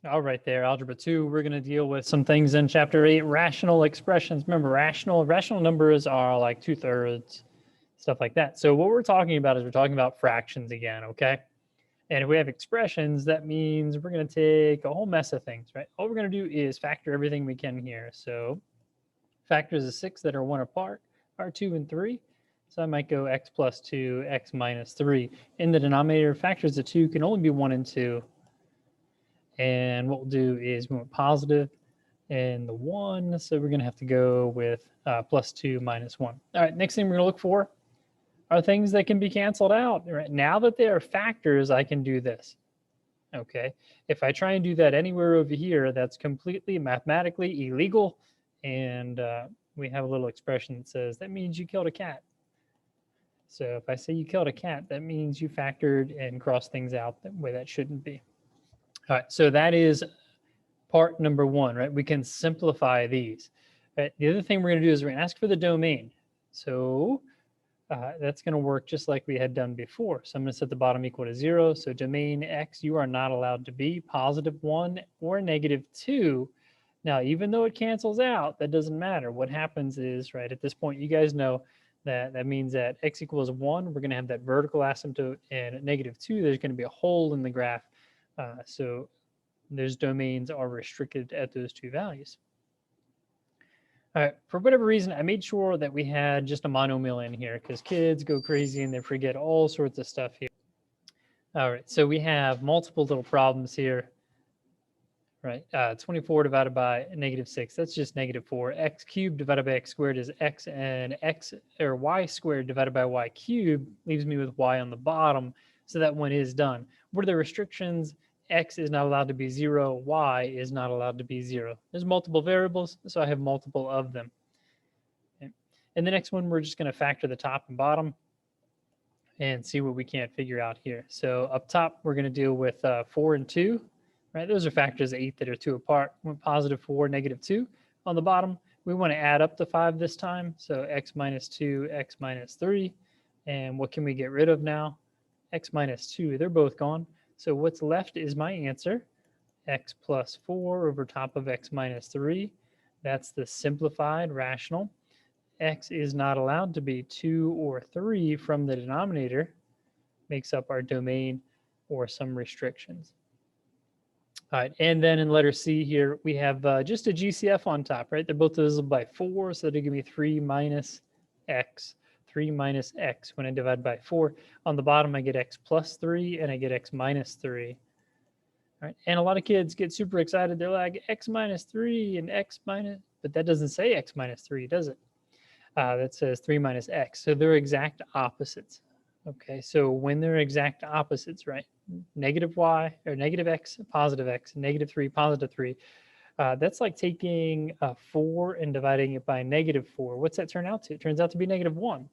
All right there, Algebra 2, we're going to deal with some things in Chapter 8, rational expressions. Remember, rational numbers are like 2/3, stuff like that. So what we're talking about is we're talking about fractions again, okay? And if we have expressions, that means we're going to take a whole mess of things, right? All we're going to do is factor everything we can here. So factors of 6 that are 1 apart are 2 and 3. So I might go x plus 2, x minus 3. In the denominator, factors of 2 can only be 1 and 2. And what we'll do is we want positive and the 1. So we're going to have to go with plus 2 minus 1. All right, next thing we're going to look for are things that can be canceled out. Right? Now that they are factors, I can do this. Okay, if I try and do that anywhere over here, that's completely mathematically illegal. And we have a little expression that says that means you killed a cat. So if I say you killed a cat, that means you factored and crossed things out the way that shouldn't be. All right, so that is part number 1, right? We can simplify these. Right? The other thing we're going to do is we're going to ask for the domain. So that's going to work just like we had done before. So I'm going to set the bottom equal to 0. So domain x, you are not allowed to be positive 1 or negative 2. Now, even though it cancels out, that doesn't matter. What happens is, right, at this point, you guys know that that means that x equals 1, we're going to have that vertical asymptote, and at negative 2, there's going to be a hole in the graph. So those domains are restricted at those 2 values. All right, for whatever reason, I made sure that we had just a monomial in here because kids go crazy and they forget all sorts of stuff here. All right, so we have multiple little problems here, right? 24 divided by negative 6, that's just negative 4. X cubed divided by x squared is x, and x or y squared divided by y cubed leaves me with y on the bottom. So that one is done. What are the restrictions? X is not allowed to be 0, y is not allowed to be 0. There's multiple variables, so I have multiple of them. Okay. And the next one, we're just going to factor the top and bottom and see what we can't figure out here. So up top, we're going to deal with 4 and 2, right? Those are factors of 8 that are 2 apart. We want positive 4, negative 2. On the bottom, we want to add up to 5 this time. So x minus 2, x minus 3. And what can we get rid of now? X minus 2, they're both gone. So what's left is my answer, x plus 4 over top of x minus 3. That's the simplified rational. X is not allowed to be 2 or 3 from the denominator, makes up our domain or some restrictions. All right, and then in letter C here, we have just a GCF on top, right? They're both divisible by 4, so they give me 3 minus x. 3 minus x when I divide by 4. On the bottom, I get x plus 3, and I get x minus 3. All right, and a lot of kids get super excited. They're like, x minus 3 and x minus, but that doesn't say x minus 3, does it? That says 3 minus x. So they're exact opposites. Okay, so when they're exact opposites, right? Negative y, or negative x, negative 3, positive 3. That's like taking 4 and dividing it by negative 4. What's that turn out to? It turns out to be negative 1.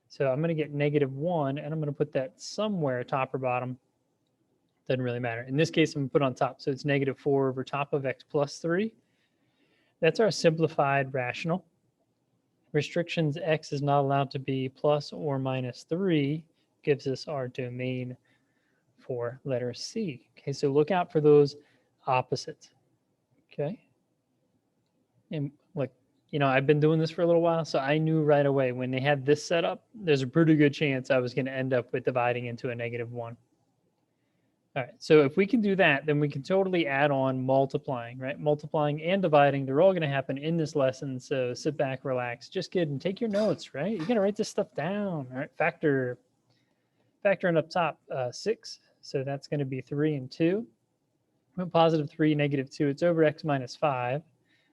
So I'm going to get negative 1, and I'm going to put that somewhere, top or bottom. Doesn't really matter. In this case, I'm going to put on top. So it's negative 4 over top of x plus 3. That's our simplified rational. Restrictions, x is not allowed to be plus or minus 3, gives us our domain for letter C. Okay, so look out for those opposites. Okay. And like, you know, I've been doing this for a little while, so I knew right away when they had this set up, there's a pretty good chance I was going to end up with dividing into a negative 1. All right, so if we can do that, then we can totally add on multiplying, right? Multiplying and dividing, they're all going to happen in this lesson, so sit back, relax, just kidding, take your notes, right? You're going to write this stuff down, all right? Factoring up top, 6, so that's going to be 3 and 2. Positive 3, negative 2, it's over x minus 5.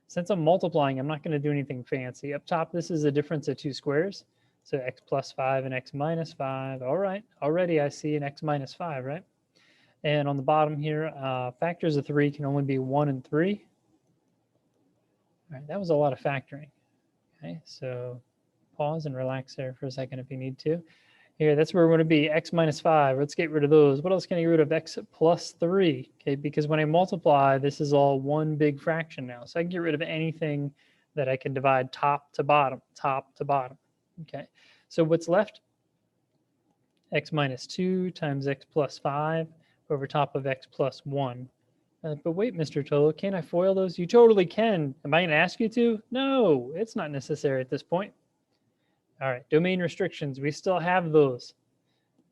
Since I'm multiplying, I'm not going to do anything fancy. Up top, this is a difference of 2 squares. So x plus 5 and x minus 5. All right, already I see an x minus 5, right? And on the bottom here, factors of 3 can only be 1 and 3. All right, that was a lot of factoring. Okay, so pause and relax there for a second if you need to. Here, that's where we're going to be, x minus 5. Let's get rid of those. What else can I get rid of? X plus 3. Okay, because when I multiply, this is all one big fraction now. So I can get rid of anything that I can divide top to bottom, top to bottom. Okay, so what's left? X minus 2 times x plus 5 over top of x plus 1. But wait, Mr. Tolo, can I FOIL those? You totally can. Am I going to ask you to? No, it's not necessary at this point. All right, domain restrictions, we still have those.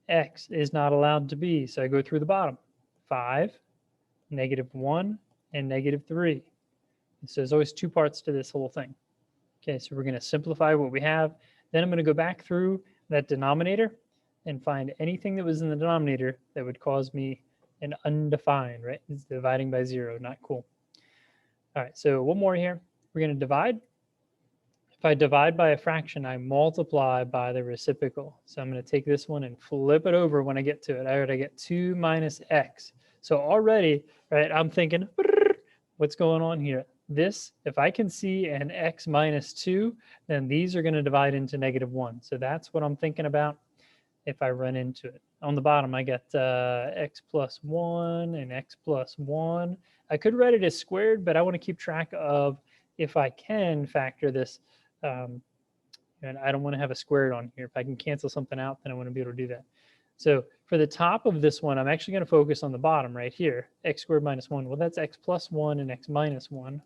X is not allowed to be, so I go through the bottom. 5, -1, and -3. So there's always two parts to this whole thing. Okay, so we're going to simplify what we have. Then I'm going to go back through that denominator and find anything that was in the denominator that would cause me an undefined, right? It's dividing by 0, not cool. All right, so one more here. We're going to divide. If I divide by a fraction, I multiply by the reciprocal. So I'm going to take this one and flip it over when I get to it. I already get 2 minus x. So already, right, I'm thinking, what's going on here? This, if I can see an x minus 2, then these are going to divide into -1. So that's what I'm thinking about if I run into it. On the bottom, I get x plus 1 and x plus 1. I could write it as squared, but I want to keep track of if I can factor this. And I don't want to have a squared on here. If I can cancel something out, then I want to be able to do that. So for the top of this one, I'm actually going to focus on the bottom right here, x squared minus 1. Well, that's x plus 1 and x minus 1.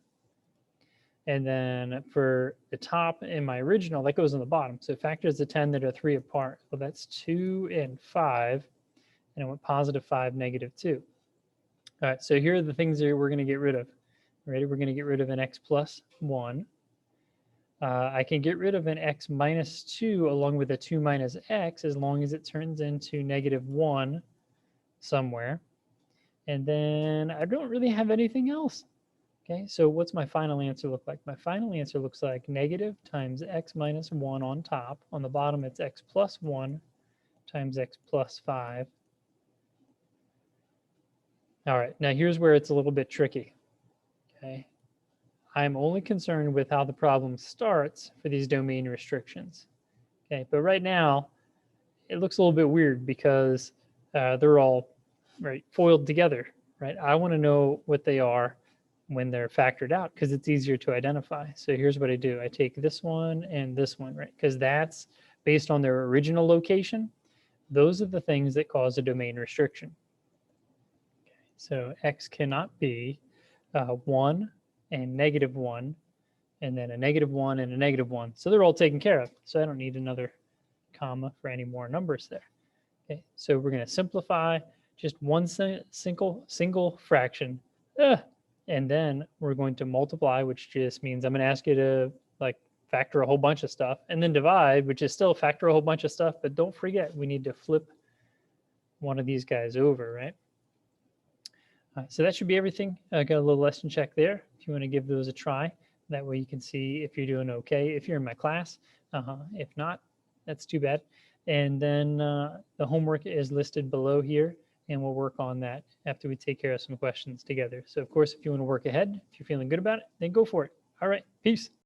And then for the top in my original, that goes on the bottom. So factors the 10 that are 3 apart. Well, that's 2 and 5. And I went positive 5, -2. All right, so here are the things that we're going to get rid of. Ready? We're going to get rid of an x plus 1. I can get rid of an x minus 2 along with a 2 minus x as long as it turns into -1 somewhere. And then I don't really have anything else. Okay, so what's my final answer look like? My final answer looks like negative times x minus 1 on top. On the bottom, it's x plus 1 times x plus 5. All right, now here's where it's a little bit tricky. Okay, I'm only concerned with how the problem starts for these domain restrictions. Okay, but right now, it looks a little bit weird because they're all right foiled together, right? I want to know what they are when they're factored out because it's easier to identify. So here's what I do. I take this one and this one, right? Because that's based on their original location. Those are the things that cause a domain restriction. Okay, so x cannot be 1 and -1, and then a -1 and a -1. So they're all taken care of. So I don't need another comma for any more numbers there. Okay, so we're going to simplify just one single fraction. And then we're going to multiply, which just means I'm going to ask you to like factor a whole bunch of stuff, and then divide, which is still factor a whole bunch of stuff. But don't forget, we need to flip one of these guys over, right? So that should be everything. I got a little lesson check there. If you want to give those a try, that way you can see if you're doing okay, if you're in my class. If not, that's too bad. And then the homework is listed below here, and we'll work on that after we take care of some questions together. So of course, if you want to work ahead, if you're feeling good about it, then go for it. All right, peace.